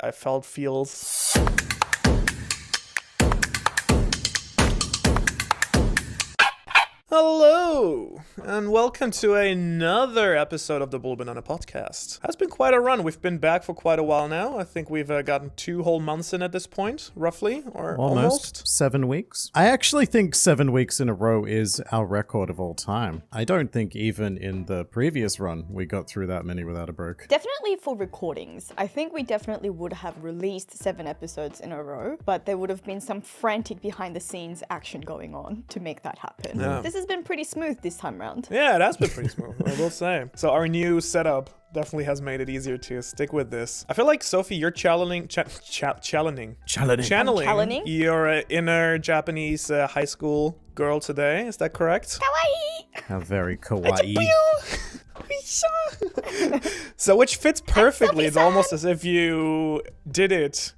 I felt feels. Hello, and welcome to another episode of the Bull Banana Podcast. Has been quite a run. We've been back for quite a while now. I think we've gotten 2 whole months in at this point, roughly, or almost. 7 weeks. I actually think 7 weeks in a row is our record of all time. I don't think even in the previous run we got through that many without a break. Definitely for recordings. I think we definitely would have released 7 episodes in a row, but there would have been some frantic behind the scenes action going on to make that happen. Yeah. This has been pretty smooth this time round. Yeah, it has been pretty smooth, I will say. So our new setup definitely has made it easier to stick with this. I feel like, Sophie, you're channeling your inner Japanese high school girl today. Is that correct? Kawaii! How very kawaii. So, which fits perfectly. It's almost as if you did it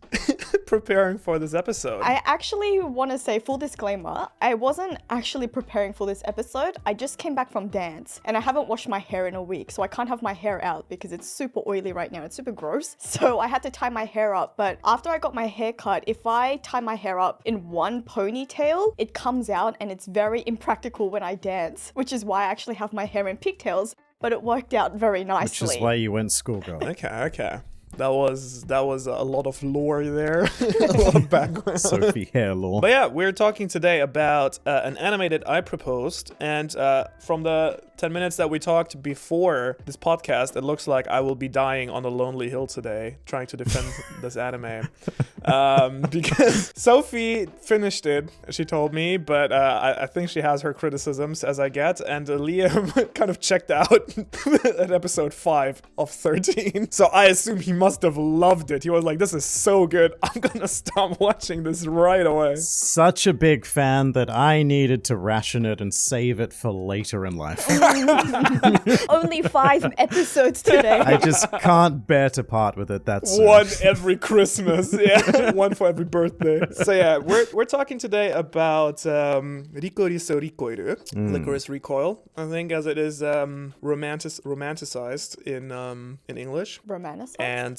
preparing for this episode. I actually want to say, full disclaimer, I wasn't actually preparing for this episode. I just came back from dance and I haven't washed my hair in a week, so I can't have my hair out because it's super oily right now. It's super gross. So I had to tie my hair up. But after I got my hair cut, if I tie my hair up in one ponytail, it comes out and it's very impractical when I dance, which is why I actually have my hair in pigtails. But it worked out very nicely. Which is why you went schoolgirl. Okay. That was a lot of lore there, a lot of background. Sophie hair lore. But yeah, we're talking today about an anime that I proposed, and from the 10 minutes that we talked before this podcast, it looks like I will be dying on a lonely hill today, trying to defend this anime. Because Sophie finished it, she told me, but I think she has her criticisms as I get, and Liam kind of checked out at episode 5 of 13. So I assume he must have loved it. He was like, this is so good, I'm gonna stop watching this right away. Such a big fan that I needed to ration it and save it for later in life. Only 5 episodes today. I just can't bear to part with it that soon. One every Christmas, yeah. One for every birthday. So yeah, we're talking today about Rikoriso Rikoiru, Licorice Recoil, I think, as it is romanticized in English. Romanticized? And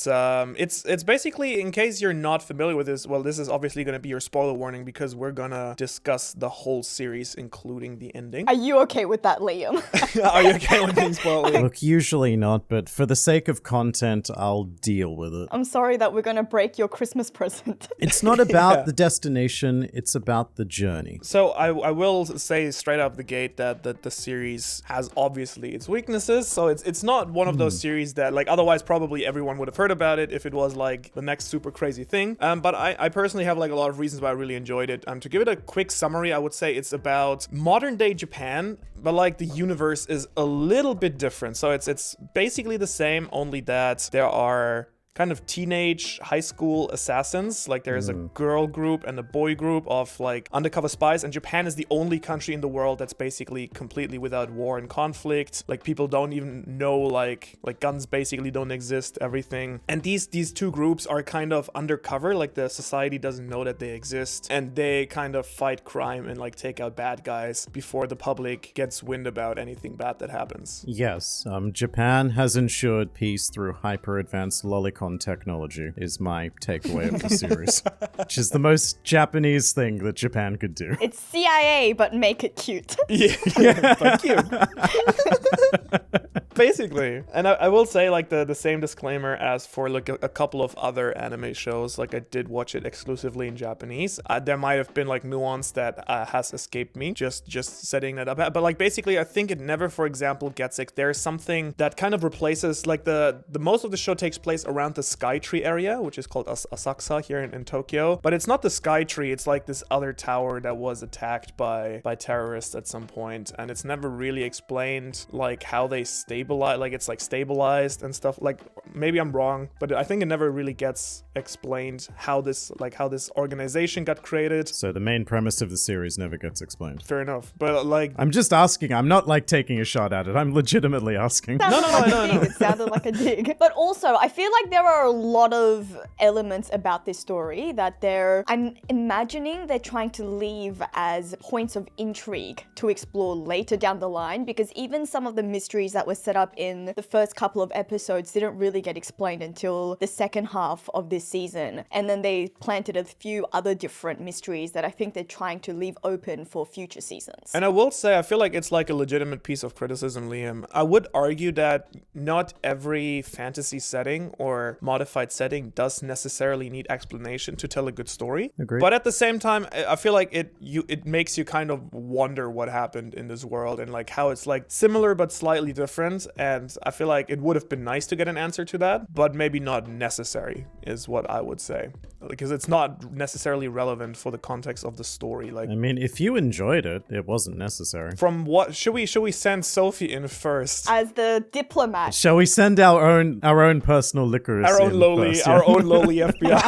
it's basically, in case you're not familiar with this, well, this is obviously going to be your spoiler warning because we're going to discuss the whole series, including the ending. Are you okay with that, Liam? Are you okay with being spoiled? Look, usually not, but for the sake of content, I'll deal with it. I'm sorry that we're going to break your Christmas present. It's not about the destination, it's about the journey. So I will say straight out the gate that the series has obviously its weaknesses. So it's not one of those series that, like, otherwise probably everyone would have heard about it if it was like the next super crazy thing. But I personally have like a lot of reasons why I really enjoyed it. To give it a quick summary, I would say it's about modern day Japan, but like the universe is a little bit different. So it's basically the same, only that there are kind of teenage high school assassins. Like there's a girl group and a boy group of like undercover spies, and Japan is the only country in the world that's basically completely without war and conflict. Like people don't even know, like guns basically don't exist, everything. And these 2 groups are kind of undercover, like the society doesn't know that they exist, and they kind of fight crime and like take out bad guys before the public gets wind about anything bad that happens. Yes, Japan has ensured peace through hyper-advanced lolicon technology, is my takeaway of the series. Which is the most Japanese thing that Japan could do. It's CIA, but make it cute. Yeah, but cute. Basically. And I will say, like, the same disclaimer as for like a couple of other anime shows. Like, I did watch it exclusively in Japanese. There might have been like nuance that has escaped me, just setting that up. But like, basically, I think it never, for example, gets it. There's something that kind of replaces, like, the most of the show takes place around the Skytree area, which is called Asakusa here in Tokyo. But it's not the Skytree, it's like this other tower that was attacked by terrorists at some point, and it's never really explained like how they stabilize, like it's like stabilized and stuff. Like, maybe I'm wrong, but I think it never really gets explained how this organization got created. So the main premise of the series never gets explained. Fair enough. But like, I'm just asking. I'm not like taking a shot at it. I'm legitimately asking. No. It sounded like a dig. But also, I feel like there there are a lot of elements about this story that I'm imagining they're trying to leave as points of intrigue to explore later down the line, because even some of the mysteries that were set up in the first couple of episodes didn't really get explained until the second half of this season. And then they planted a few other different mysteries that I think they're trying to leave open for future seasons. And I will say, I feel like it's like a legitimate piece of criticism, Liam. I would argue that not every fantasy setting or modified setting does necessarily need explanation to tell a good story. Agreed. But at the same time, I feel like it makes you kind of wonder what happened in this world and like how it's like similar but slightly different. And I feel like it would have been nice to get an answer to that, but maybe not necessary is what I would say, because it's not necessarily relevant for the context of the story. Like, I mean, if you enjoyed it, it wasn't necessary. from what should we send Sophie in first? As the diplomat. Shall we send our own personal licorice? Our own lowly FBI.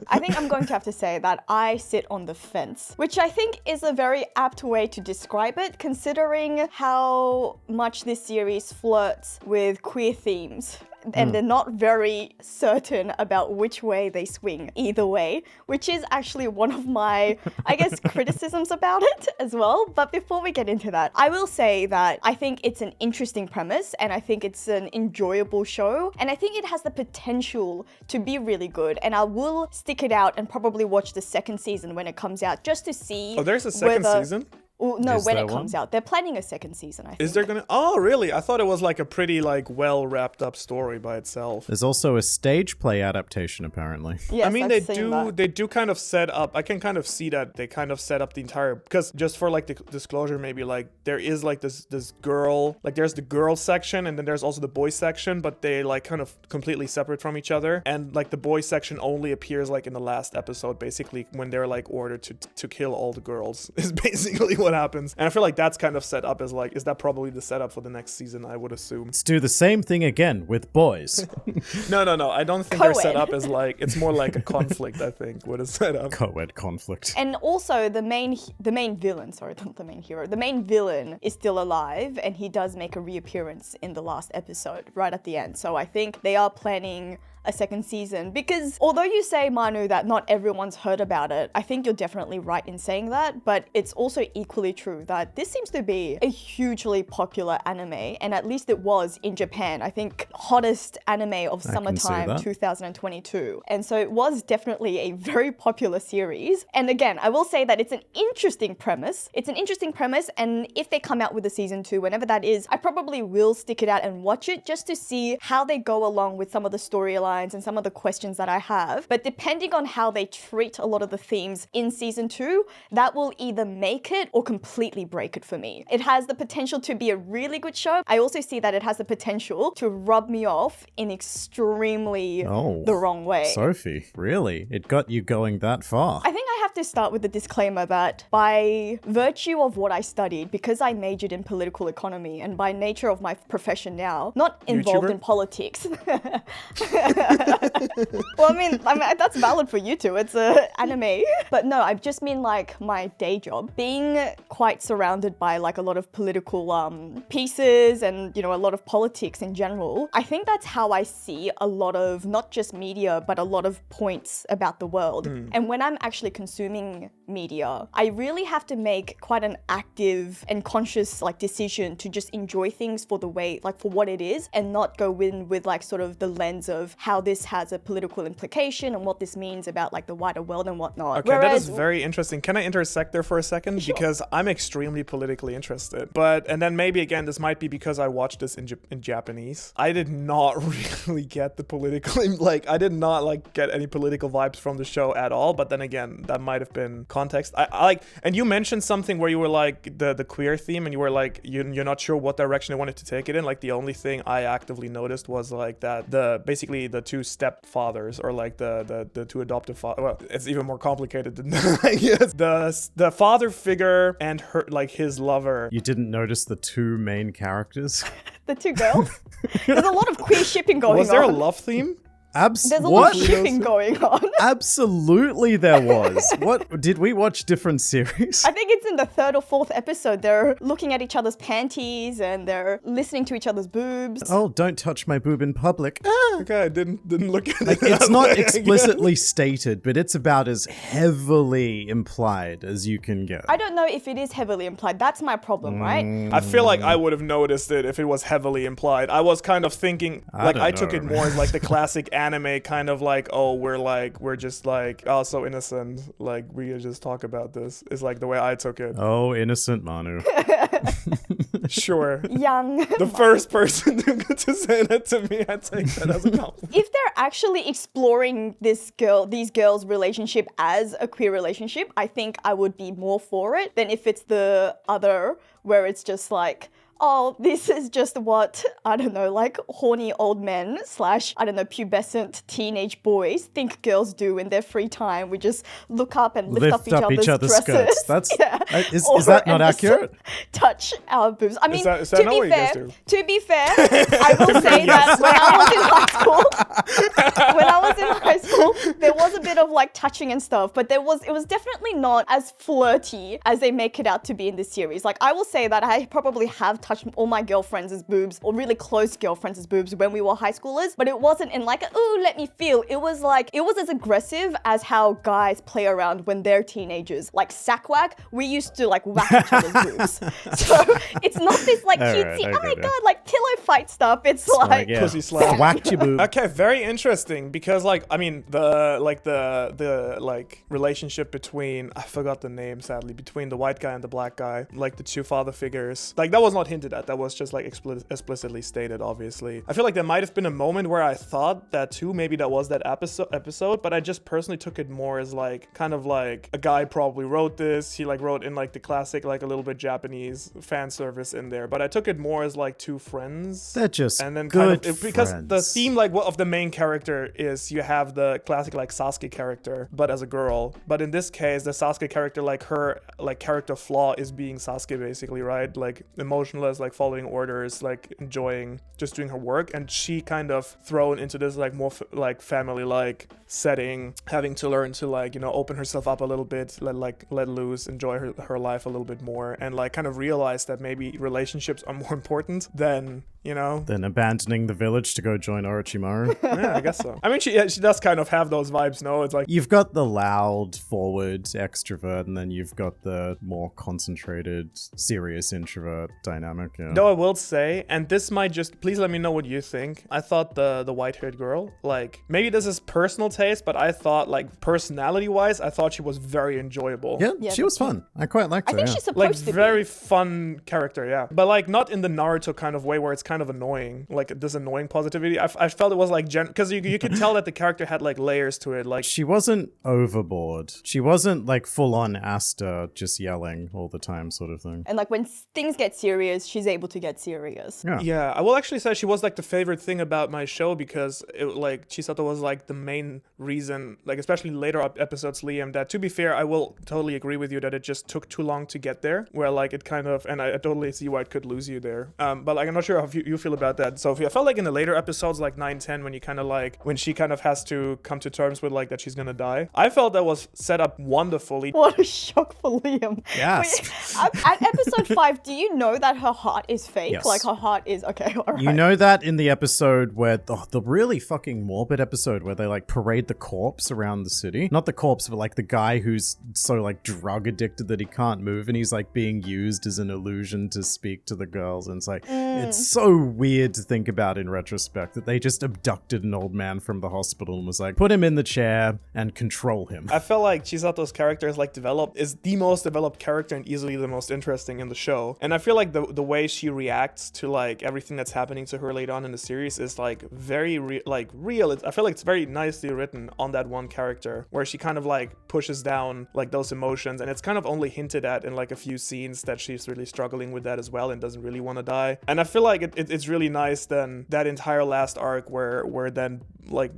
I think I'm going to have to say that I sit on the fence, which I think is a very apt way to describe it, considering how much this series flirts with queer themes. And they're not very certain about which way they swing either way, which is actually one of my, I guess, criticisms about it as well. But before we get into that, I will say that I think it's an interesting premise and I think it's an enjoyable show. And I think it has the potential to be really good. And I will stick it out and probably watch the second season when it comes out just to see. Oh, there's a second season? Well, no, Is when there it comes one? out. They're planning a second season, I think. Is there gonna? Oh, really? I thought it was like a pretty like well wrapped up story by itself. There's also a stage play adaptation, apparently. Yes, I mean, I've seen that. they do kind of set up. I can kind of see that they kind of set up the entire, because just for like the disclosure, maybe like there is like this girl, like there's the girl section and then there's also the boy section, but they like kind of completely separate from each other. And like the boy section only appears like in the last episode, basically when they're like ordered to kill all the girls is basically what happens. And I feel like that's kind of set up as like, is that probably the setup for the next season? I would assume. Let's do the same thing again with boys. No. I don't think they're set Co-ed. up as like, it's more like a conflict, I think, what is set up. Co-ed conflict. And also the main villain, sorry, not the main hero. The main villain is still alive and he does make a reappearance in the last episode right at the end. So I think they are planning a second season, because although you say, Manu, that not everyone's heard about it, I think you're definitely right in saying that, but it's also equally true that this seems to be a hugely popular anime, and at least it was in Japan. I think hottest anime of see summertime that. 2022. And so it was definitely a very popular series. And again, I will say that it's an interesting premise. And if they come out with a season 2, whenever that is, I probably will stick it out and watch it just to see how they go along with some of the storylines and some of the questions that I have. But depending on how they treat a lot of the themes in season 2, that will either make it or completely break it for me. It has the potential to be a really good show. I also see that it has the potential to rub me off in extremely the wrong way. Sophie, really? It got you going that far? I think I have to start with the disclaimer that by virtue of what I studied, because I majored in political economy and by nature of my profession now, not involved YouTuber? in politics. Well, I mean, that's valid for you too. It's anime. But no, I just mean like my day job. Being quite surrounded by like a lot of political pieces and, you know, a lot of politics in general, I think that's how I see a lot of not just media, but a lot of points about the world. And when I'm actually consuming media, I really have to make quite an active and conscious like decision to just enjoy things for the way, like for what it is, and not go in with like sort of the lens of how this has a political implication and what this means about like the wider world and whatnot. Okay, that is very interesting. Can I intersect there for a second? Sure. Because I'm extremely politically interested. And then maybe again, this might be because I watched this in Japanese. I did not really get the political, like, I did not like get any political vibes from the show at all. But then again, that might have been context. I like, and you mentioned something where you were like the queer theme, and you were like, you're not sure what direction they wanted to take it in. Like the only thing I actively noticed was like that basically the two stepfathers, or like the two adoptive fathers. Well, it's even more complicated than that. I guess. The father figure and her, like his lover. You didn't notice the two main characters? The two girls. There's a lot of queer shipping going on. Was there a love theme? Abs- There's a lot what? of shipping going on. Absolutely there was. What? Did we watch different series? I think it's in the 3rd or 4th episode. They're looking at each other's panties and they're listening to each other's boobs. Oh, don't touch my boob in public. Okay, I didn't look at Like, it. it's that not way explicitly stated, but it's about as heavily implied as you can get. I don't know if it is heavily implied. That's my problem, right? again. I feel like I would have noticed it if it was heavily implied. I was kind of thinking, like, don't I took know. it more as like the classic anime kind of like, oh, we're just like, oh, so innocent. Like, we could just talk about this. Is like the way I took it. Oh, innocent Manu. Sure. Young. The first person to say that to me, I take that as a compliment. If they're actually exploring these girls' relationship as a queer relationship, I think I would be more for it than if it's the other where it's just like, oh, this is just what, I don't know, like horny old men / I don't know, pubescent teenage boys think girls do in their free time. We just look up and lift up each other's dresses. skirts. That's Yeah. is Or- that not and just accurate? touch our boobs. I mean, that to not be what you guys fair, do? to be fair, I will say that when I was in high school, there was a bit of like touching and stuff, but it was definitely not as flirty as they make it out to be in this series. Like, I will say that I probably have touched all my girlfriends' boobs, or really close girlfriends' boobs when we were high schoolers, but it wasn't in like, ooh, let me feel. It was like, it was as aggressive as how guys play around when they're teenagers. Like sack whack, we used to like whack each other's boobs. So it's not this like All cutesy, right, I oh my get it. god, like pillow fight stuff. It's like, yeah. Pussy slap. Whacked your boob. Okay, very interesting because like I mean the like relationship between, I forgot the name sadly, between the white guy and the black guy, like the two father figures, like that was not hinted at, that was just like explicitly stated, obviously. I feel like there might have been a moment where I thought that too, maybe that was that episode, but I just personally took it more as like kind of like a guy probably wrote this, he like wrote in like the classic like a little bit Japanese fan service in there, but I took it more as like two friends. They're just And then good kind of because the friends. theme like of the main character is you have the classic like Sasuke character but as a girl, but in this case the Sasuke character, like her like character flaw is being Sasuke basically, right? Like emotionless, like following orders, like enjoying just doing her work, and she kind of thrown into this like more like family like setting, having to learn to like, you know, open herself up a little bit, let loose, enjoy her life a little bit more, and like kind of realize that maybe relationships are more important than, you know, Then abandoning the village to go join Orochimaru. yeah, I guess so. I mean, she does kind of have those vibes, no? It's like, You've got the loud, forward extrovert, and then you've got the more concentrated, serious introvert dynamic. Yeah. though I will say, and this might just, please let me know what you think. I thought the white-haired girl, like, maybe this is personal taste, but I thought, like, personality-wise, I thought she was very enjoyable. Yeah, Yeah, she was fun. I quite liked I her. think yeah. she's supposed Like, to very fun character, yeah. But, like, not in the Naruto kind of way where it's kind of annoying. Like, this annoying positivity. I felt it was, like, because you could tell that the character had, like, layers to it. Like, She wasn't overboard. She wasn't like full on Asta just yelling all the time, sort of thing. And like when things get serious, she's able to get serious. Yeah. yeah, I will actually say she was like the favorite thing about my show because it, like, Chisato was like the main reason, like especially later episodes, Liam, that to be fair, I will totally agree with you that it just took too long to get there, where like it kind of, and I totally see why it could lose you there. But like I'm not sure how you feel about that, Sophie. I felt like in the later episodes, like 9, 10, when you kind of like, when she kind of has to come to terms with like that she's gonna die, I felt that was set up wonderfully. What a shock for Liam. Yes. At episode 5, do you know that her heart is fake? Yes. Like her heart is, okay, alright. You know that in the episode where the really fucking morbid episode where they like parade the corpse around the city. Not the corpse, but like the guy who's so like drug addicted that he can't move, and he's like being used as an illusion to speak to the girls. And it's like, it's so weird to think about in retrospect that they just abducted an old man from the hospital and was like, put him in the chair and control him. I felt like Chisato's character is like developed, is the most developed character and easily the most interesting in the show. And I feel like the way she reacts to like everything that's happening to her later on in the series is like very real. I feel like it's very nicely written on that one character where she kind of like pushes down like those emotions, and it's kind of only hinted at in like a few scenes that she's really struggling with that as well and doesn't really want to die. And I feel like it's really nice then that entire last arc where then like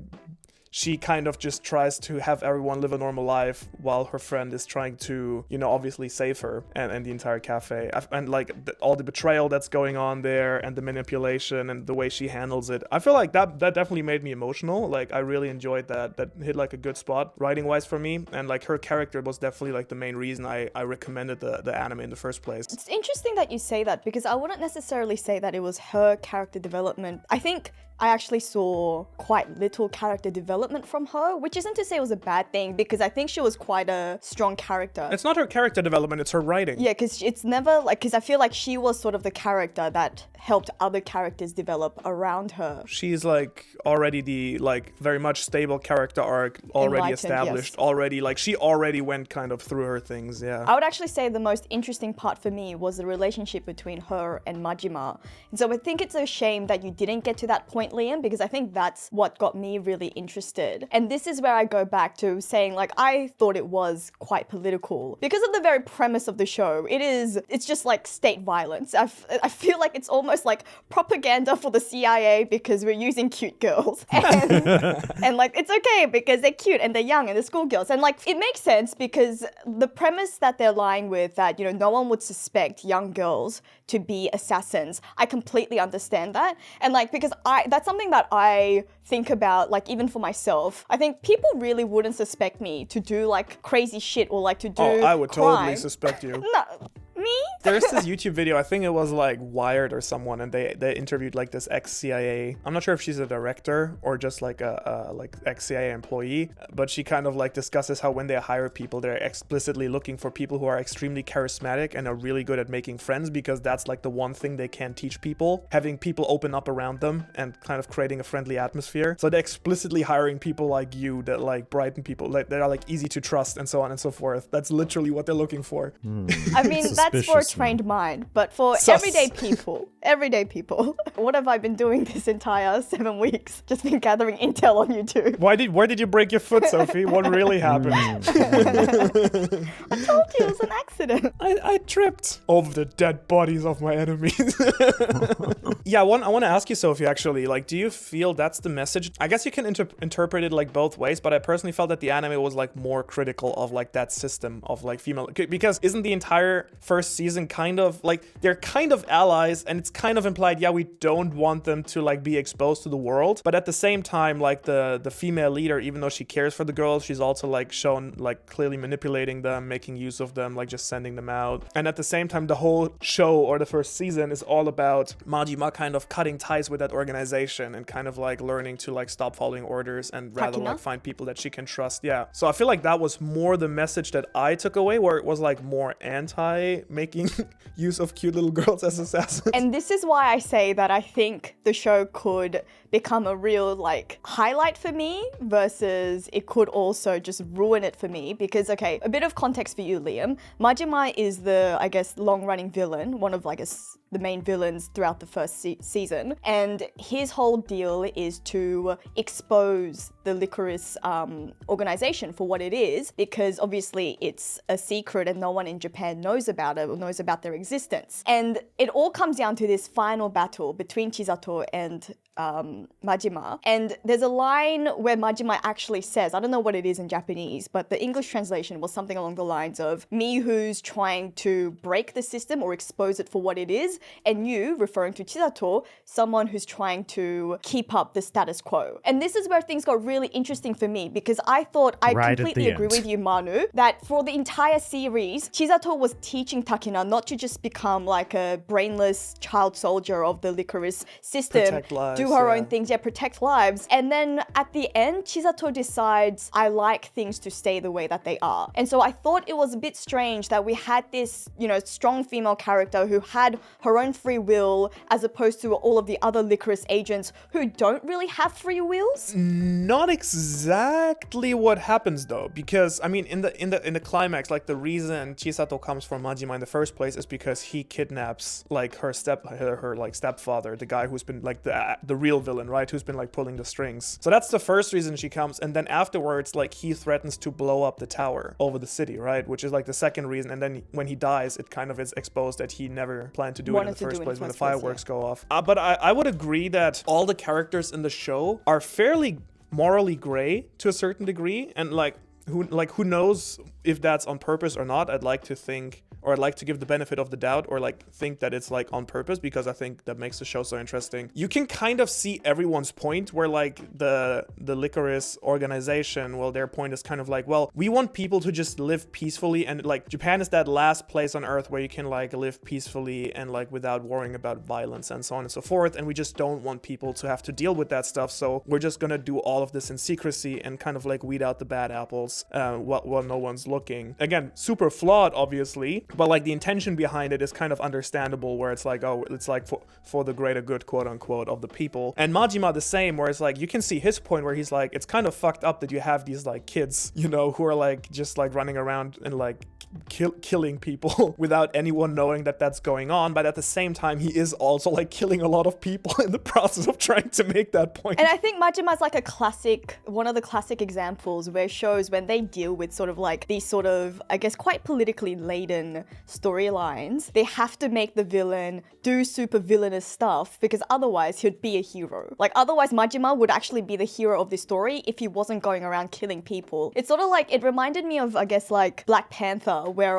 she kind of just tries to have everyone live a normal life while her friend is trying to, you know, obviously save her and the entire cafe. And like all the betrayal that's going on there and the manipulation and the way she handles it. I feel like that definitely made me emotional. Like I really enjoyed that. That hit like a good spot writing wise for me. And like her character was definitely like the main reason I recommended the anime in the first place. It's interesting that you say that because I wouldn't necessarily say that it was her character development. I think I actually saw quite little character development from her, which isn't to say it was a bad thing because I think she was quite a strong character. It's not her character development, it's her writing. Yeah, because it's never like, because I feel like she was sort of the character that helped other characters develop around her. She's like already the like very much stable character arc, already Enlightened, established, yes. already like she already went kind of through her things, yeah. I would actually say the most interesting part for me was the relationship between her and Majima. And so I think it's a shame that you didn't get to that point, Liam, because I think that's what got me really interested. And this is where I go back to saying like I thought it was quite political because of the very premise of the show. It's just like state violence. I feel like it's almost like propaganda for the CIA because we're using cute girls. And like it's okay because they're cute and they're young and they're schoolgirls. And like it makes sense because the premise that they're lying with that, you know, no one would suspect young girls to be assassins. I completely understand that. And like because that's something that I think about, like even for myself. I think people really wouldn't suspect me to do like crazy shit or like to do I would crime. totally suspect you. No, me? There's this YouTube video, I think it was like Wired or someone, and they interviewed like this ex-CIA. I'm not sure if she's a director or just like a like ex-CIA employee, but she kind of like discusses how when they hire people, they're explicitly looking for people who are extremely charismatic and are really good at making friends because that's like the one thing they can teach people, having people open up around them and kind of creating a friendly atmosphere. So they're explicitly hiring people like you that like brighten people, like that are like easy to trust and so on and so forth. That's literally what they're looking for. I mean, that's for a trained mind, but for everyday people, what have I been doing this entire 7 weeks? Just been gathering intel on YouTube. Where did you break your foot, Sophie? What really happened? I told you it was an accident. I tripped over the dead bodies of my enemies. Yeah, I want to ask you, Sophie, actually, like, do you feel that's the message? I guess you can interpret it like both ways, but I personally felt that the anime was like more critical of like that system of like female, because isn't the entire first season kind of like they're kind of allies, and it's kind of implied, yeah, we don't want them to like be exposed to the world, but at the same time, like the female leader, even though she cares for the girls, she's also like shown like clearly manipulating them, making use of them, like just sending them out. And at the same time, the whole show or the first season is all about Majima kind of cutting ties with that organization and kind of like learning to like stop following orders and rather like find people that she can trust. Yeah, so I feel like that was more the message that I took away, where it was like more anti making use of cute little girls as assassins. And this is why I say that I think the show could become a real like highlight for me versus it could also just ruin it for me because, okay, a bit of context for you, Liam. Majima is the, I guess, long-running villain, one of like the main villains throughout the first season, and his whole deal is to expose the Licorice organization for what it is, because obviously it's a secret and no one in Japan knows about it or knows about their existence. And it all comes down to this final battle between Chisato and Majima. And there's a line where Majima actually says, I don't know what it is in Japanese, but the English translation was something along the lines of, me who's trying to break the system or expose it for what it is, and you, referring to Chisato, someone who's trying to keep up the status quo. And this is where things got really interesting for me, because I thought I completely agree with you, Manu, that for the entire series, Chisato was teaching Takina not to just become like a brainless child soldier of the Licorice system, do her own things, protect lives. And then at the end, Chisato decides, I like things to stay the way that they are. And so I thought it was a bit strange that we had this, you know, strong female character who had her own free will, as opposed to all of the other Licorice agents who don't really have free wills. Not exactly what happens though, because I mean, in the climax, like the reason Chisato comes from Majima in the first place is because he kidnaps like her stepfather, the guy who's been like the real villain, right? Who's been like pulling the strings. So that's the first reason she comes, and then afterwards, like he threatens to blow up the tower over the city, right? Which is like the second reason. And then when he dies, it kind of is exposed that he never planned to do it in the first place when the fireworks go off. But I would agree that all the characters in the show are fairly morally gray to a certain degree, and who knows if that's on purpose or not. I'd like to think, or I'd like to give the benefit of the doubt, or like think that it's like on purpose, because I think that makes the show so interesting. You can kind of see everyone's point, where like the Licorice organization, well, their point is kind of like, well, we want people to just live peacefully, and like Japan is that last place on earth where you can like live peacefully and like without worrying about violence and so on and so forth, and we just don't want people to have to deal with that stuff, so we're just gonna do all of this in secrecy and kind of like weed out the bad apples while no one's looking. Again, super flawed, obviously, but like the intention behind it is kind of understandable, where it's like, oh, it's like for the greater good, quote unquote, of the people. And Majima the same, where it's like, you can see his point where he's like, it's kind of fucked up that you have these like kids, you know, who are like just like running around and like killing people without anyone knowing that that's going on, but at the same time he is also like killing a lot of people in the process of trying to make that point. And I think Majima is like a classic, one of the classic examples where shows, when they deal with sort of like these sort of, I guess, quite politically laden storylines, they have to make the villain do super villainous stuff, because otherwise he'd be a hero. Like otherwise Majima would actually be the hero of the story if he wasn't going around killing people. It's sort of like, it reminded me of, I guess, like Black Panther, where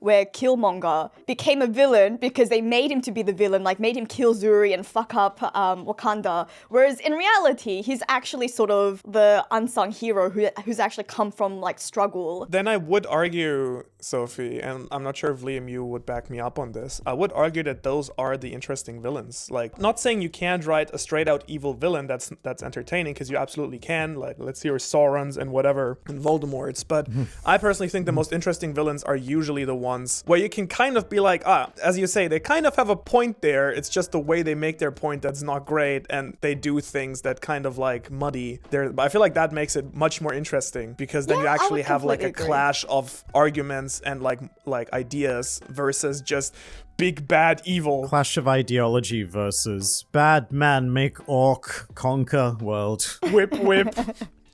Killmonger became a villain because they made him to be the villain, like made him kill Zuri and fuck up Wakanda. Whereas in reality, he's actually sort of the unsung hero who's actually come from like struggle. Then I would argue, Sophie, and I'm not sure if Liam, you would back me up on this, I would argue that those are the interesting villains. Like, not saying you can't write a straight out evil villain that's entertaining, because you absolutely can. Like, let's hear Saurons and whatever, and Voldemorts. But I personally think the most interesting villains are usually the ones where you can kind of be like, as you say, they kind of have a point there. It's just the way they make their point that's not great, and they do things that kind of like muddy their. I feel like that makes it much more interesting, because then you actually have like a clash of arguments and like ideas versus just big bad evil. Clash of ideology versus bad man make orc conquer world. Whip whip.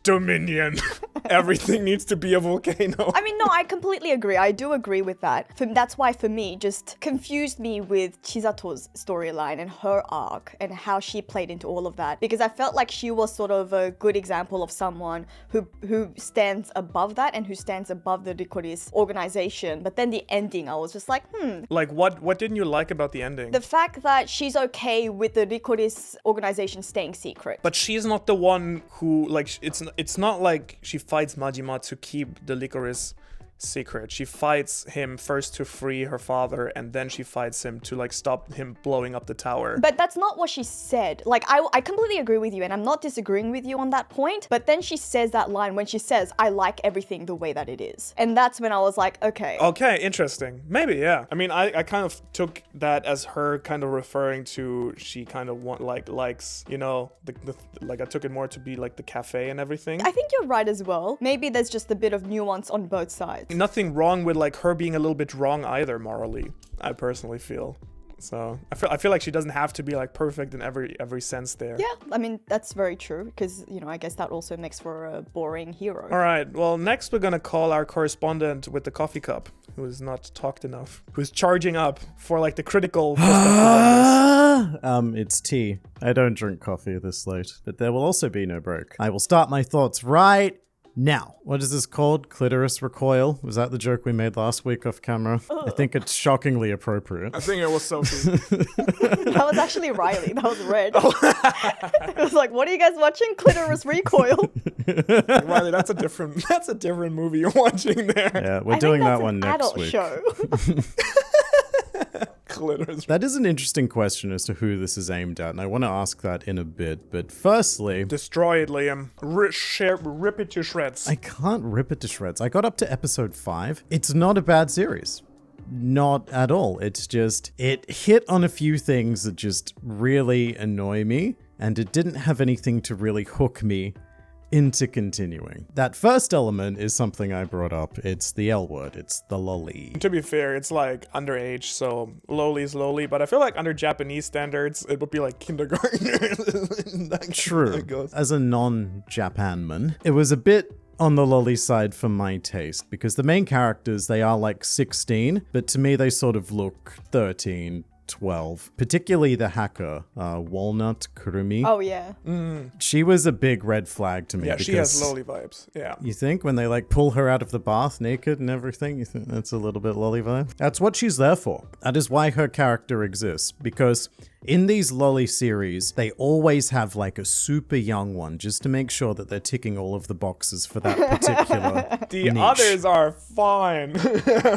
Dominion. Everything needs to be a volcano. I mean, no, I completely agree. I do agree with that. That's why, for me, just confused me with Chizato's storyline and her arc and how she played into all of that. Because I felt like she was sort of a good example of someone who stands above that and who stands above the Licorice organization. But then the ending, I was just like, Like, what didn't you like about the ending? The fact that she's okay with the Licorice organization staying secret. But she's not the one who, like, it's not like she fights Majima to keep the Licorice secret. She fights him first to free her father, and then she fights him to like stop him blowing up the tower. But that's not what she said. Like, I completely agree with you, and I'm not disagreeing with you on that point, but then she says that line when she says, I like everything the way that it is. And that's when I was like, okay. Okay, interesting. Maybe, yeah. I mean, I kind of took that as her kind of referring to, she kind of likes, you know, like I took it more to be like the cafe and everything. I think you're right as well. Maybe there's just a bit of nuance on both sides. Nothing wrong with like her being a little bit wrong either morally, I personally feel. So I feel like she doesn't have to be like perfect in every sense there. Yeah, I mean, that's very true, because, you know, I guess that also makes for a boring hero. All right, well, next we're gonna call our correspondent with the coffee cup, who is not talked enough, who's charging up for like the critical perspective on this. It's tea. I don't drink coffee this late, but there will also be no break. I will start my thoughts right now. What is this called? Clitoris recoil? Was that the joke we made last week off camera? I think it's shockingly appropriate. I think it was Sophie. That was actually Riley. That was Red. It was like, what are you guys watching? Clitoris recoil. Riley, that's a different movie you're watching there. Yeah, we're doing that one next week. Show. Clitoris. That is an interesting question as to who this is aimed at, and I want to ask that in a bit. But firstly, Destroy it, Liam. Rip it to shreds. I can't rip it to shreds. I got up to episode 5. It's not a bad series. Not at all. It's just, it hit on a few things that just really annoy me, and it didn't have anything to really hook me into continuing. That first element is something I brought up. It's the L word. It's the lolly. To be fair, it's like underage, so lowly's lowly, but I feel like under Japanese standards, it would be like kindergarten. True. As a non-Japanman, it was a bit on the lolly side for my taste, because the main characters, they are like 16, but to me they sort of look 13, 12, particularly the hacker, Walnut Kurumi. Oh yeah. She was a big red flag to me. Yeah, she has because lolly vibes. Yeah. You think when they like pull her out of the bath naked and everything, you think that's a little bit lolly vibe? That's what she's there for. That is why her character exists, because in these lolly series, they always have like a super young one just to make sure that they're ticking all of the boxes for that particular The niche. others are fine.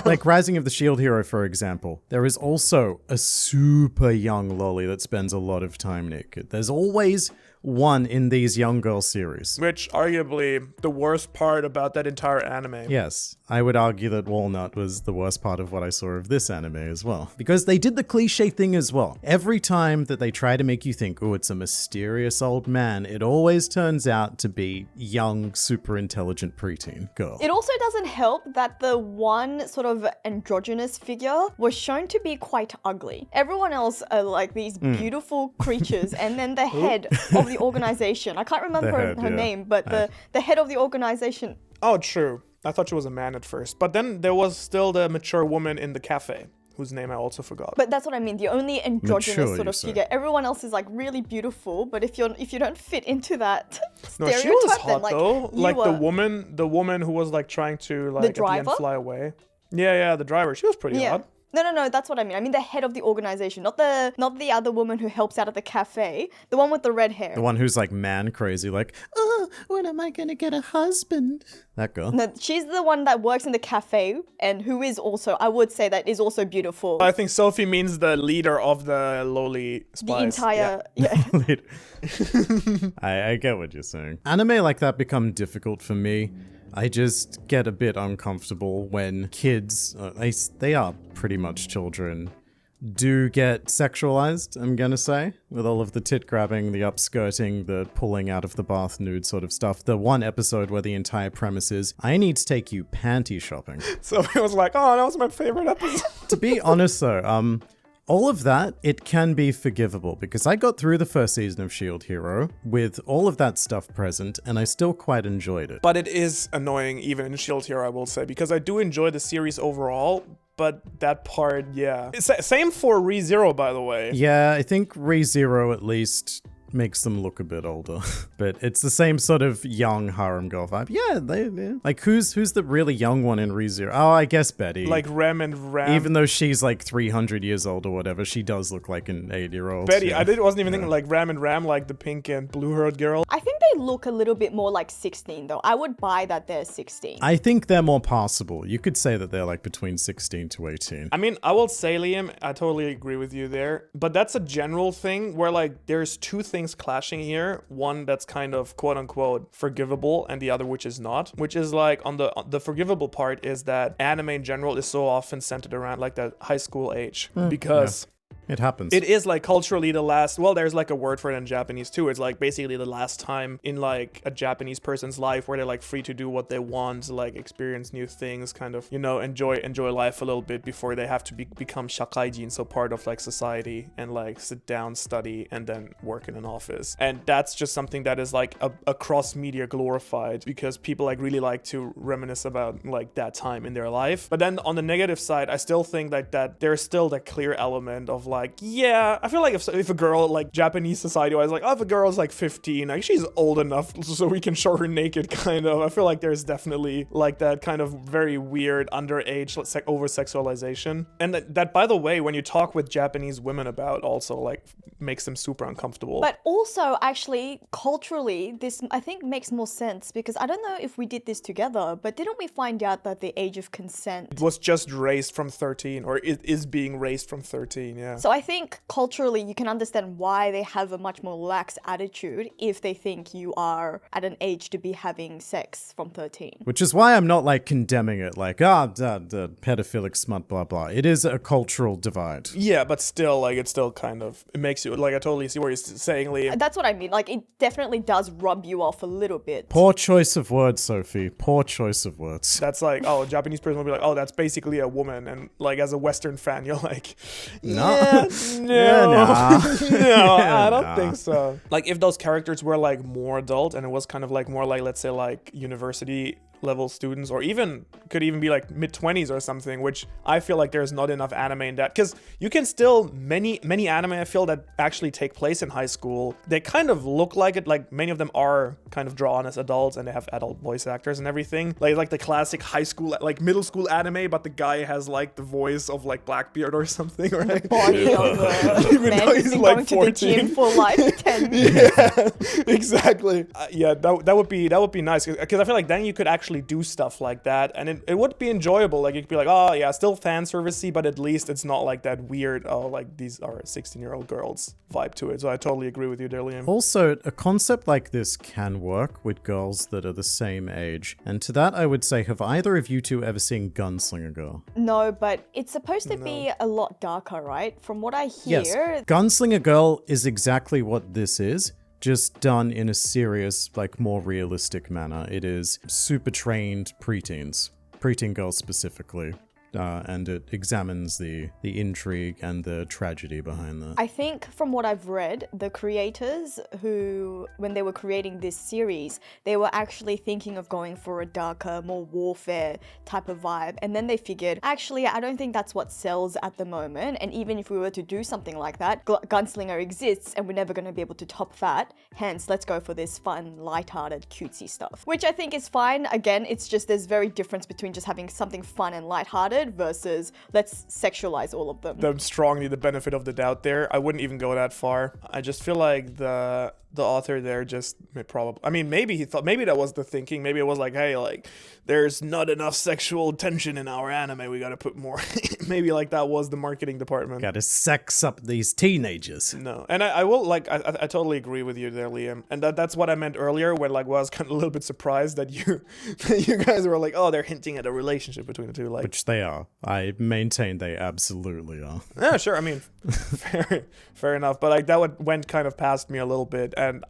Like Rising of the Shield Hero, for example, there is also a super young lolly that spends a lot of time naked. There's always one in these young girl series. Which arguably the worst part about that entire anime. Yes, I would argue that Walnut was the worst part of what I saw of this anime as well. Because they did the cliche thing as well. Every time that they try to make you think, oh, it's a mysterious old man, it always turns out to be young, super intelligent preteen girl. It also doesn't help that the one sort of androgynous figure was shown to be quite ugly. Everyone else are like these beautiful creatures, and then the head of the organization, I can't remember her name, but the head of the organization. Oh, true. I thought she was a man at first. But then there was still the mature woman in the cafe, whose name I also forgot. But that's what I mean, the only androgynous Mature, sort you of say. figure. Everyone else is like really beautiful, but if you don't fit into that No, stereotype, she was then hot like though. you Like were. the woman who was like trying to like at the end driver? fly away. Yeah, the driver. She was pretty Yeah. hot. No, that's what I mean. I mean the head of the organization, not the other woman who helps out at the cafe, the one with the red hair. The one who's like man crazy, like, oh, when am I gonna get a husband? That girl. No, she's the one that works in the cafe and who is also, I would say, that is also beautiful. I think Sophie means the leader of the lowly The spies. entire, yeah. I get what you're saying. Anime like that become difficult for me. I just get a bit uncomfortable when kids, they are pretty much children, do get sexualized, I'm gonna say, with all of the tit grabbing, the upskirting, the pulling out of the bath nude sort of stuff. The one episode where the entire premise is, I need to take you panty shopping. Sophie was like, oh, that was my favorite episode. To be honest though, all of that, it can be forgivable because I got through the first season of Shield Hero with all of that stuff present and I still quite enjoyed it. But it is annoying even in Shield Hero, I will say, because I do enjoy the series overall, but that part, yeah. Same for ReZero, by the way. Yeah, I think ReZero at least makes them look a bit older. But it's the same sort of young harem girl vibe. Yeah, they like who's the really young one in ReZero? Oh, I guess Betty. Like Rem and Ram. Even though she's like 300 years old or whatever, she does look like an 8-year-old. Betty, yeah. I wasn't even thinking like Ram and Ram, like the pink and blue-haired girl. I think they look a little bit more like 16 though. I would buy that they're 16. I think they're more passable. You could say that they're like between 16 to 18. I mean, I will say, Liam, I totally agree with you there. But that's a general thing where like there's two things clashing here. One that's kind of quote unquote forgivable and the other which is not. Which is like on the forgivable part is that anime in general is so often centered around like that high school age. Because It happens. it is like culturally the last, well, there's like a word for it in Japanese too. It's like basically the last time in like a Japanese person's life where they're like free to do what they want, like experience new things, kind of, you know, enjoy life a little bit before they have to become shakaijin, so part of like society, and like sit down, study, and then work in an office. And that's just something that is like a cross media glorified because people like really like to reminisce about like that time in their life. But then on the negative side, I still think that there's still the clear element of like, yeah, I feel like if a girl, like Japanese society wise, like, oh, if a girl's like 15, like she's old enough so we can show her naked, kind of. I feel like there's definitely like that kind of very weird underage over sexualization. And that, by the way, when you talk with Japanese women about, also like makes them super uncomfortable. But also, actually, culturally, this I think makes more sense because I don't know if we did this together, but didn't we find out that the age of consent was just raised from 13, or it is being raised from 13, yeah. So I think culturally you can understand why they have a much more lax attitude if they think you are at an age to be having sex from 13. Which is why I'm not like condemning it like, the pedophilic smut, blah, blah. It is a cultural divide. Yeah, but still, like, it still kind of, it makes you, like, I totally see what you're saying, Liam. That's what I mean. Like, it definitely does rub you off a little bit. Poor choice of words, Sophie. Poor choice of words. That's like, oh, a Japanese person will be like, oh, that's basically a woman. And, like, as a Western fan, you're like, No. no, no, I don't Nah. think so. Like, if those characters were, like, more adult and it was kind of, like, more like, let's say, like, university level students, or even could even be like mid-20s or something, which I feel like there's not enough anime in that, because you can still many anime I feel that actually take place in high school, they kind of look like it, like many of them are kind of drawn as adults and they have adult voice actors and everything, like the classic high school, like middle school anime, but the guy has like the voice of like Blackbeard or something, right? Body of a Even man though who's he's been like going to the gym 14. for like 10 years. Yeah, exactly. Yeah, that would be nice, because I feel like then you could actually do stuff like that, and it would be enjoyable. Like you could be like, oh yeah, still fan servicey, but at least it's not like that weird, oh like these are 16-year-old girls vibe to it. So I totally agree with you there, Liam. Also, a concept like this can work with girls that are the same age. And to that, I would say, have either of you two ever seen Gunslinger Girl? No, but it's supposed to be a lot darker, right? From what I hear. Yes. Gunslinger Girl is exactly what this is, just done in a serious, like more realistic manner. It is super trained preteen girls specifically. And it examines the intrigue and the tragedy behind that. I think from what I've read, the creators who, when they were creating this series, they were actually thinking of going for a darker, more warfare type of vibe. And then they figured, actually, I don't think that's what sells at the moment. And even if we were to do something like that, Gunslinger exists and we're never going to be able to top that. Hence, let's go for this fun, lighthearted, cutesy stuff. Which I think is fine. Again, it's just there's very difference between just having something fun and lighthearted versus let's sexualize all of them. Strongly the benefit of the doubt there. I wouldn't even go that far. I just feel like the author there just probably, I mean, maybe he thought, maybe that was the thinking. Maybe it was like, hey, like there's not enough sexual tension in our anime, we gotta put more. Maybe like that was the marketing department. Gotta sex up these teenagers. No, and I will, like, I totally agree with you there, Liam, and that's what I meant earlier when, like, I was kind of a little bit surprised that you guys were like, oh, they're hinting at a relationship between the two, like, Which they are. I maintain they absolutely are. yeah, sure. I mean, fair enough. But like that went kind of past me a little bit, and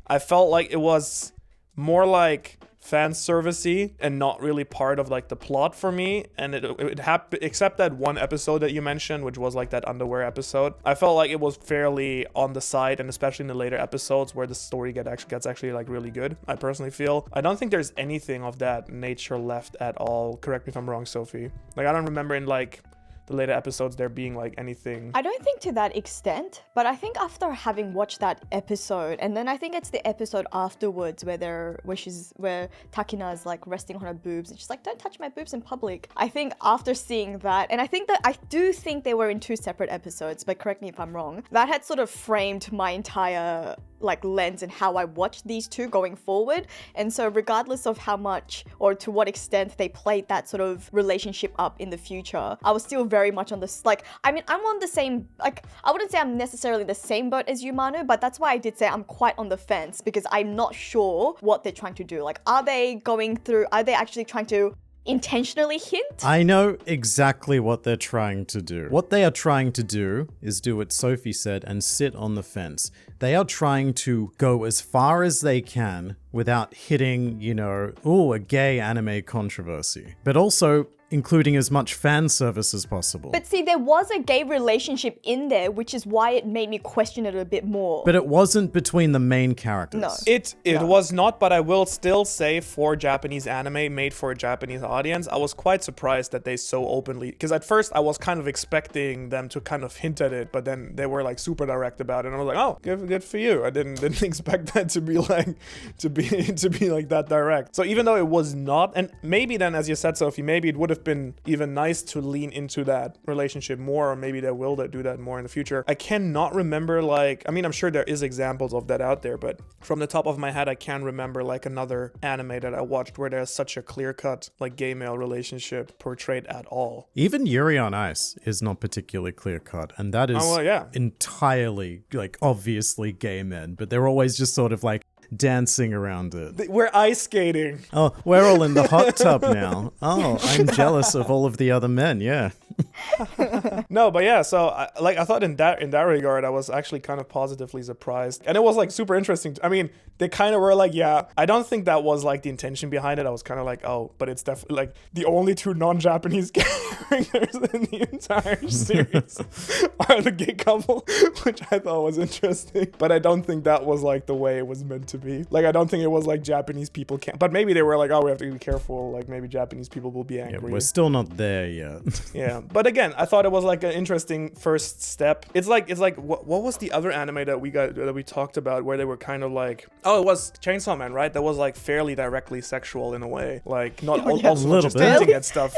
I felt like it was more like fan servicey and not really part of like the plot for me. And it happened, except that one episode that you mentioned, which was like that underwear episode. I felt like it was fairly on the side, and especially in the later episodes where the story gets actually like really good. I personally feel I don't think there's anything of that nature left at all. Correct me if I'm wrong, Sophie. Like I don't remember in like the later episodes there being like anything. I don't think to that extent, but I think after having watched that episode, and then I think it's the episode afterwards where Takina's like resting on her boobs and she's like, don't touch my boobs in public. I think after seeing that, and I think that I do think they were in two separate episodes, but correct me if I'm wrong, that had sort of framed my entire like lens and how I watched these two going forward. And so regardless of how much or to what extent they played that sort of relationship up in the future, I was still very much on this, like, I mean, I'm on the same, like, I wouldn't say I'm necessarily the same boat as you, Manu, but that's why I did say I'm quite on the fence, because I'm not sure what they're trying to do. Like, are they actually trying to intentionally hint? I know exactly what they're trying to do. What they are trying to do is do what Sophie said and sit on the fence. They are trying to go as far as they can without hitting, a gay anime controversy. But also including as much fan service as possible. But see, there was a gay relationship in there, which is why it made me question it a bit more. But it wasn't between the main characters. No. It was not, but I will still say for Japanese anime made for a Japanese audience, I was quite surprised that they so openly, because at first I was kind of expecting them to kind of hint at it, but then they were like super direct about it, and I was like, oh, good for you. I didn't expect that to be like to be like that direct. So even though it was not, and maybe then, as you said, Sophie, maybe it would have been even nice to lean into that relationship more, or maybe they will do that more in the future. I cannot remember, like, I mean, I'm sure there is examples of that out there, but from the top of my head, I can't remember like another anime that I watched where there's such a clear-cut like gay-male relationship portrayed at all. Even Yuri on Ice is not particularly clear-cut, and that is entirely like obviously gay men, but they're always just sort of like dancing around it. We're ice skating. Oh, we're all in the hot tub now. Oh, I'm jealous of all of the other men, yeah. No, but yeah, so I thought in that regard, I was actually kind of positively surprised, and it was like super interesting. I mean, they kind of were like, yeah, I don't think that was like the intention behind it. I was kind of like, oh, but it's definitely like the only two non-Japanese characters in the entire series are the gay couple, which I thought was interesting. But I don't think that was like the way it was meant to be. Like, I don't think it was like Japanese people can't. But maybe they were like, oh, we have to be careful. Like, maybe Japanese people will be angry. Yeah, we're still not there yet. Yeah, but again, I thought it was like an interesting first step. It's like what was the other anime that we talked about where they were kind of like, oh, it was Chainsaw Man, right? That was like fairly directly sexual in a way, like not yeah, also a little just bit. hinting at stuff.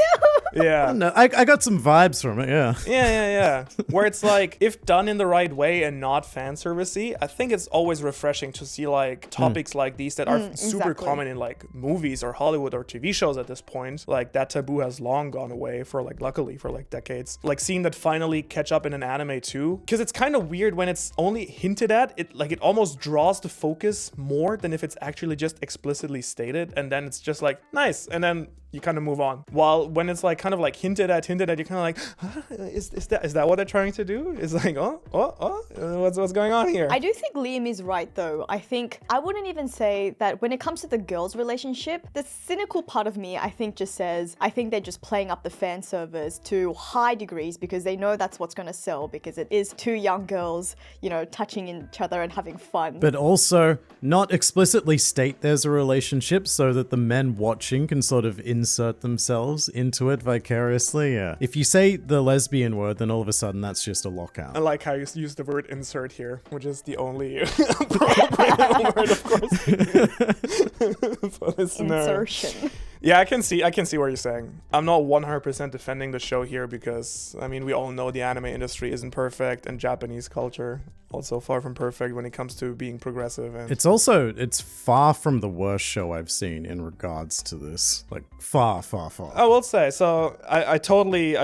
Yeah. No, I got some vibes from it, yeah. Yeah. Where it's like, if done in the right way and not fan servicey, I think it's always refreshing to see like topics like these that are super exactly. common in like movies or Hollywood or TV shows at this point. Like that taboo has long gone away for like, luckily for like decades. Like seeing that finally catch up in an anime too, because it's kind of weird when it's only hinted at. It like it almost draws the focus more than if it's actually just explicitly stated, and then it's just like nice, and then you kind of move on. While when it's like kind of like hinted at, you're kind of like, huh? is that what they're trying to do? It's like, what's going on here? I do think Liam is right though. I think I wouldn't even say that when it comes to the girls' relationship, the cynical part of me, I think just says, I think they're just playing up the fan service to high degrees because they know that's what's going to sell, because it is two young girls, you know, touching each other and having fun. But also not explicitly state there's a relationship so that the men watching can sort of insert themselves into it vicariously. Yeah. If you say the lesbian word, then all of a sudden that's just a lockout. I like how you use the word insert here, which is the only appropriate word, of course, for this scenario. Insertion. Yeah, I can see what you're saying. I'm not 100% defending the show here because, I mean, we all know the anime industry isn't perfect, and Japanese culture also far from perfect when it comes to being progressive. And It's far from the worst show I've seen in regards to this. Like, far. I will say, so I totally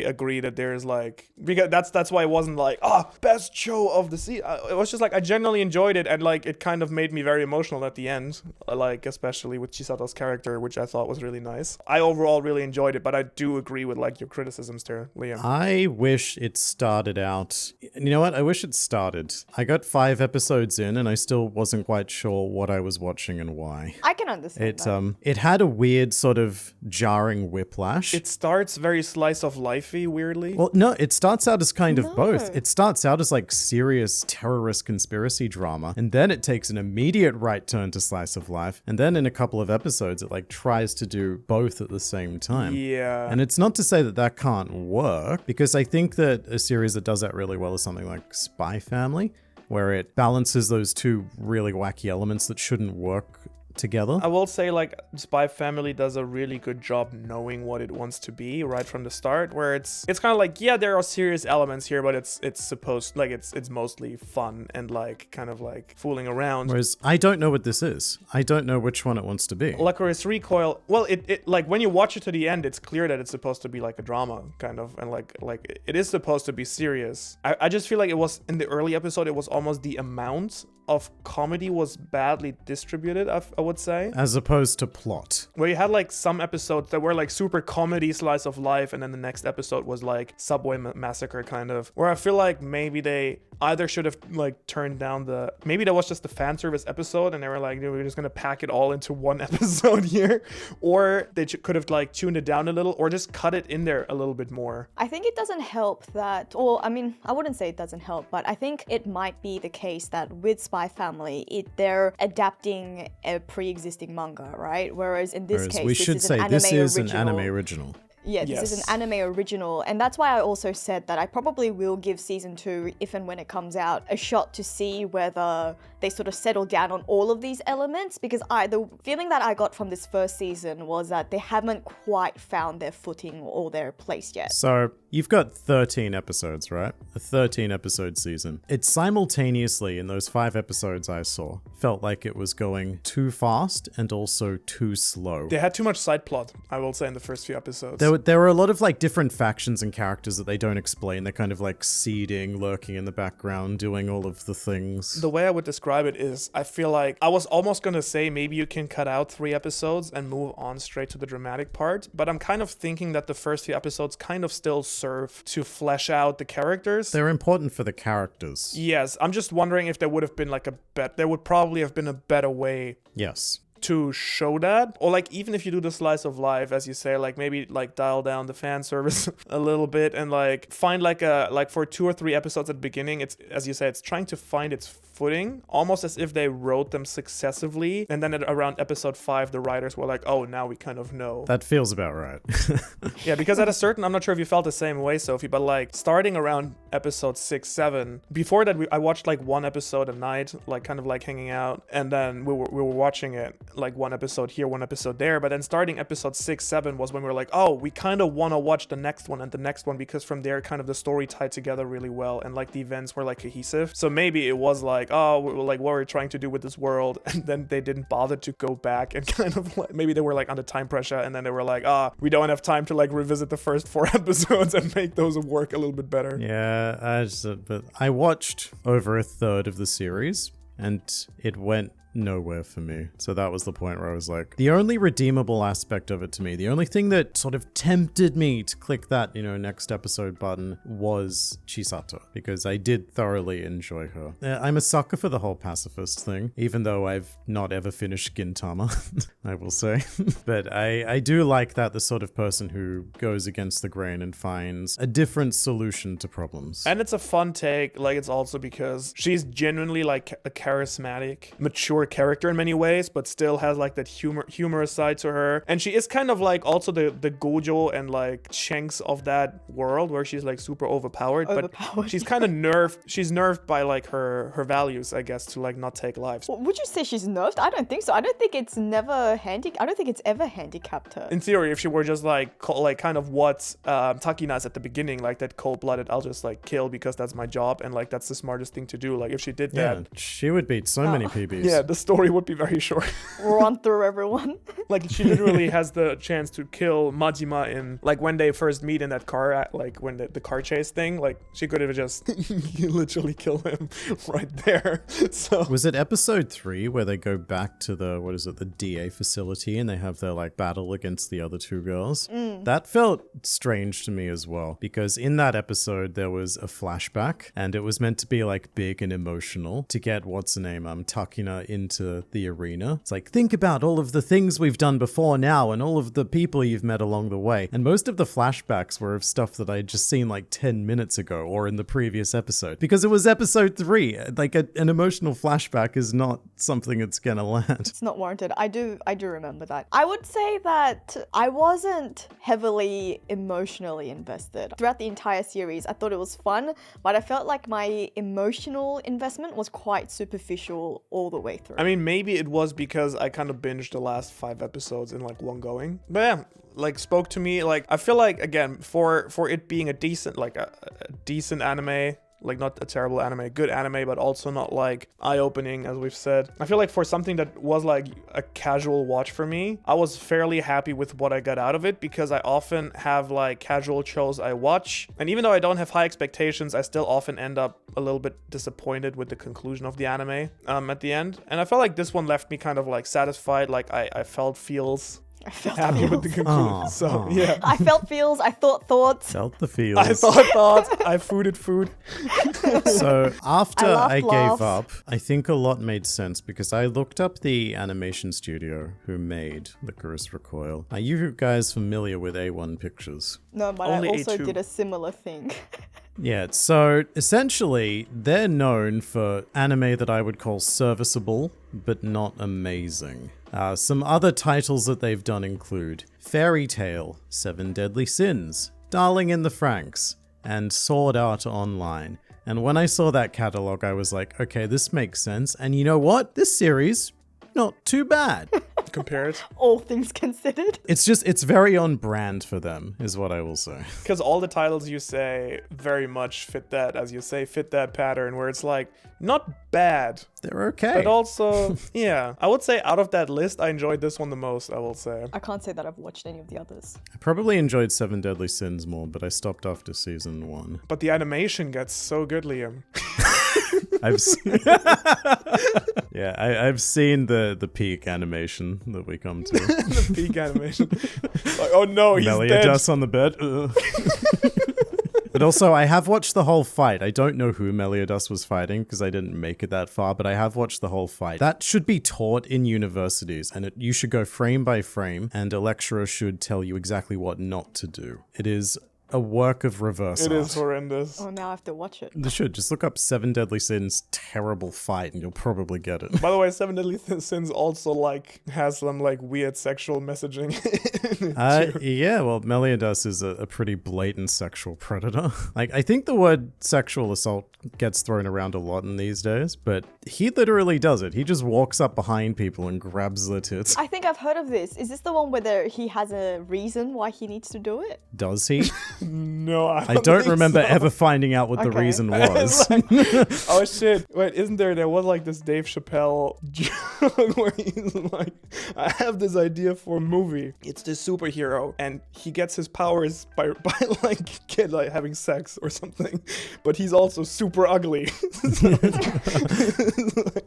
agree that there's like, because that's why it wasn't like, best show of the season. It was just like, I genuinely enjoyed it, and like, it kind of made me very emotional at the end, like, especially with Chisato's character, which I thought was really nice. I overall really enjoyed it, but I do agree with like your criticisms there, Liam. I wish it started out... You know what? I wish it started. I got 5 episodes in and I still wasn't quite sure what I was watching and why. I can understand that. It had a weird sort of jarring whiplash. It starts very slice of lifey, weirdly. Well, no, it starts out as kind of both. It starts out as like serious terrorist conspiracy drama, and then it takes an immediate right turn to slice of life, and then in a couple of episodes it like tries to do both at the same time. Yeah. And it's not to say that that can't work, because I think that a series that does that really well is something like Spy Family, where it balances those two really wacky elements that shouldn't work together. I will say, like, Spy Family does a really good job knowing what it wants to be right from the start, where it's kind of like, yeah, there are serious elements here, but it's supposed, like, it's mostly fun and like kind of like fooling around. Whereas I don't know what this is. I don't know which one it wants to be. Licorice Recoil, well, it like when you watch it to the end, it's clear that it's supposed to be like a drama kind of, and like it is supposed to be serious. I just feel like it was in the early episode, it was almost the amount of comedy was badly distributed, I would say. As opposed to plot. Where you had like some episodes that were like super comedy slice of life, and then the next episode was like Subway Massacre kind of, where I feel like maybe they either should have like turned down maybe that was just the fan service episode and they were like, we're just gonna pack it all into one episode here, or they could have like tuned it down a little, or just cut it in there a little bit more. I think it doesn't help that, or I mean, I wouldn't say it doesn't help, but I think it might be the case that with Spy Family, they're adapting a pre-existing manga, right? Whereas in this case, we should say this is an anime original. Yeah, this is an anime original, and that's why I also said that I probably will give season 2, if and when it comes out, a shot to see whether they sort of settle down on all of these elements, because the feeling that I got from this first season was that they haven't quite found their footing or their place yet. So you've got 13 episodes, right? A 13 episode season. It simultaneously, in those 5 episodes I saw, felt like it was going too fast and also too slow. They had too much side plot, I will say, in the first few episodes. There there were a lot of like different factions and characters that they don't explain. They're kind of like seeding, lurking in the background, doing all of the things. The way I would describe it is, I feel like I was almost going to say maybe you can cut out 3 episodes and move on straight to the dramatic part, but I'm kind of thinking that the first few episodes kind of still serve to flesh out the characters. They're important for the characters. Yes, I'm just wondering if there would have been like there would probably have been a better way Yes. to show that, or like even if you do the slice of life, as you say, like maybe like dial down the fan service a little bit and like find like for 2 or 3 episodes at the beginning, it's, as you say, it's trying to find its footing, almost as if they wrote them successively, and then at around episode 5 the writers were like, oh, now we kind of know. That feels about right. Yeah, because at a certain, I'm not sure if you felt the same way, Sophie, but like starting around episode 6, 7, before that I watched like 1 episode a night, like kind of like hanging out, and then we were watching it like 1 episode here, 1 episode there, but then starting episode 6, 7 was when we were like, oh, we kind of want to watch the next one and the next one, because from there kind of the story tied together really well and like the events were like cohesive. So maybe it was like, oh, like what we're trying to do with this world, and then they didn't bother to go back and kind of like, maybe they were like under time pressure, and then they were like, we don't have time to like revisit the first 4 episodes and make those work a little bit better. Yeah, but I watched over a third of the series and it went nowhere for me. So that was the point where I was like, the only redeemable aspect of it to me, the only thing that sort of tempted me to click that, next episode button was Chisato, because I did thoroughly enjoy her. I'm a sucker for the whole pacifist thing, even though I've not ever finished Gintama, I will say. But I do like that, the sort of person who goes against the grain and finds a different solution to problems. And it's a fun take, like it's also because she's genuinely like a charismatic, mature character in many ways, but still has like that humorous side to her, and she is kind of like also the Gojo and like Shanks of that world, where she's like super overpowered. But she's kind of nerved by like her values, I guess, to like not take lives. Would you say she's nerfed? I don't think so. I don't think it's ever handicapped her. In theory, if she were just like kind of what Takina is at the beginning, like that cold-blooded, I'll just like kill because that's my job and like that's the smartest thing to do, like if she did that, yeah, she would beat so many PBs. yeah, the story would be very short. Run through everyone. Like she literally has the chance to kill Majima in like when they first meet in that car, like when the car chase thing, like she could have just literally killed him right there. So was it episode 3 where they go back to the DA facility and they have their like battle against the other 2 girls? That felt strange to me as well, because in that episode there was a flashback and it was meant to be like big and emotional to get what's her name, Takina into the arena. It's like, think about all of the things we've done before now and all of the people you've met along the way. And most of the flashbacks were of stuff that I'd just seen like 10 minutes ago or in the previous episode, because it was episode 3. Like an emotional flashback is not something that's gonna land. It's not warranted. I do remember that. I would say that I wasn't heavily emotionally invested throughout the entire series. I thought it was fun, but I felt like my emotional investment was quite superficial all the way through. I mean, maybe it was because I kind of binged the last 5 episodes in like one going. But yeah, like spoke to me. Like I feel like, again, for it being a decent, like a decent anime, like not a terrible anime, good anime, but also not like eye-opening, as we've said. I feel like for something that was like a casual watch for me, I was fairly happy with what I got out of it, because I often have like casual shows I watch, and even though I don't have high expectations, I still often end up a little bit disappointed with the conclusion of the anime at the end. And I felt like this one left me kind of like satisfied, like I felt happy with the conclusion. So yeah, I felt feels, I thought thoughts. Felt the feels. I thought thoughts, I fooded food. So after I gave laughed. up, I think a lot made sense, because I looked up the animation studio who made Licorice Recoil. Are you guys familiar with A1 Pictures? No, but Only I also A2. did a similar thing. Yeah, so essentially they're known for anime that I would call serviceable, but not amazing. Some other titles that they've done include Fairy Tail, 7 Deadly Sins, Darling in the Franxx, and Sword Art Online. And when I saw that catalog, I was like, okay, this makes sense. And you know what? This series, not too bad. compared. All things considered. It's very on brand for them, is what I will say. Because all the titles you say very much fit that, as you say, fit that pattern where it's like, not bad, They're okay. but also, yeah. I would say out of that list, I enjoyed this one the most, I will say. I can't say that I've watched any of the others. I probably enjoyed Seven Deadly Sins more, but I stopped after season 1. But the animation gets so good, Liam. I've seen, yeah, I've seen the peak animation that we come to. The peak animation. Like, oh no, he's dead. Meliodas on the bed. But also, I have watched the whole fight. I don't know who Meliodas was fighting because I didn't make it that far, but I have watched the whole fight. That should be taught in universities, and you should go frame by frame, and a lecturer should tell you exactly what not to do. It is a work of reverse It art. is horrendous. Oh, now I have to watch it. You should just look up Seven Deadly Sins terrible fight, and you'll probably get it. By the way, Seven Deadly Sins also like has some like weird sexual messaging. in it, too. Yeah, well, Meliodas is a pretty blatant sexual predator. Like, I think the word sexual assault gets thrown around a lot in these days, but he literally does it. He just walks up behind people and grabs their tits. I think I've heard of this. Is this the one where he has a reason why he needs to do it? Does he? No, I don't think remember so. ever finding out what the Okay. reason was. Oh shit! Wait, isn't there was like this Dave Chappelle joke where he's like, "I have this idea for a movie. It's this superhero, and he gets his powers by like having sex or something, but he's also super ugly. So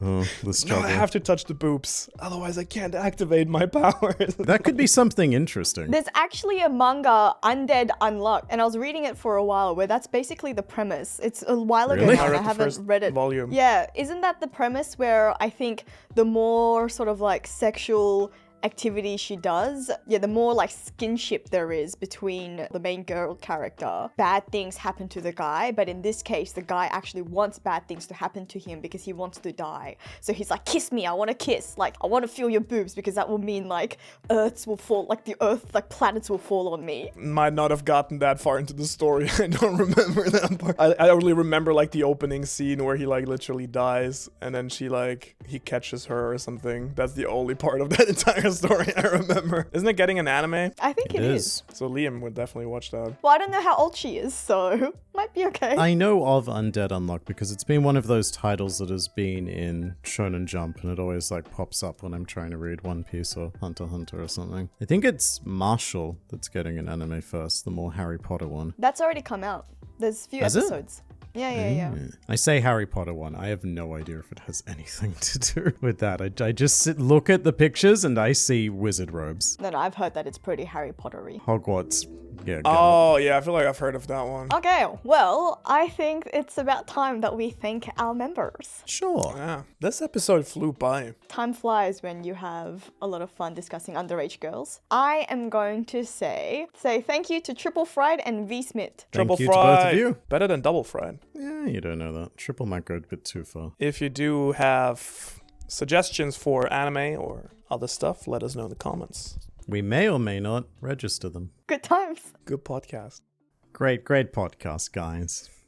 Oh, the no, struggle. I have to touch the boobs, otherwise I can't activate my powers." That could be something interesting. There's actually a manga, Undead Unluck, and I was reading it for a while where that's basically the premise. It's a while ago Really? now, I and read I the haven't first read it. volume. Yeah, isn't that the premise where I think the more sort of like sexual activity she does, the more like skinship there is between the main girl character, bad things happen to the guy, but in this case, the guy actually wants bad things to happen to him because he wants to die. So he's like, kiss me, I want to kiss. Like, I want to feel your boobs because that will mean like Earths will fall, like the Earth, like planets will fall on me. Might not have gotten that far into the story. I don't remember that part. I only remember like the opening scene where he like literally dies and then he catches her or something. That's the only part of that entire story I remember. Isn't it getting an anime? I think it is. So Liam would definitely watch that. Well, I don't know how old she is, so might be okay. I know of Undead Unlock because it's been one of those titles that has been in Shonen Jump, and it always like pops up when I'm trying to read One Piece or Hunter x Hunter or something. I think it's Marshall that's getting an anime first, the more Harry Potter one. That's already come out. There's few Has it? episodes. Yeah. I say Harry Potter one. I have no idea if it has anything to do with that. I just look at the pictures and I see wizard robes. No, I've heard that it's pretty Harry Pottery. Hogwarts. Yeah. get it. Oh yeah, I feel like I've heard of that one. Okay, well, I think it's about time that we thank our members. Sure. Yeah, this episode flew by. Time flies when you have a lot of fun discussing underage girls. I am going to say thank you to Triple Fried and V Smith. Triple you to both of fried, you. better than double fried. Yeah, you don't know that. Triple might go a bit too far. If you do have suggestions for anime or other stuff, let us know in the comments. We may or may not register them. Good times. Good podcast. Great podcast, guys.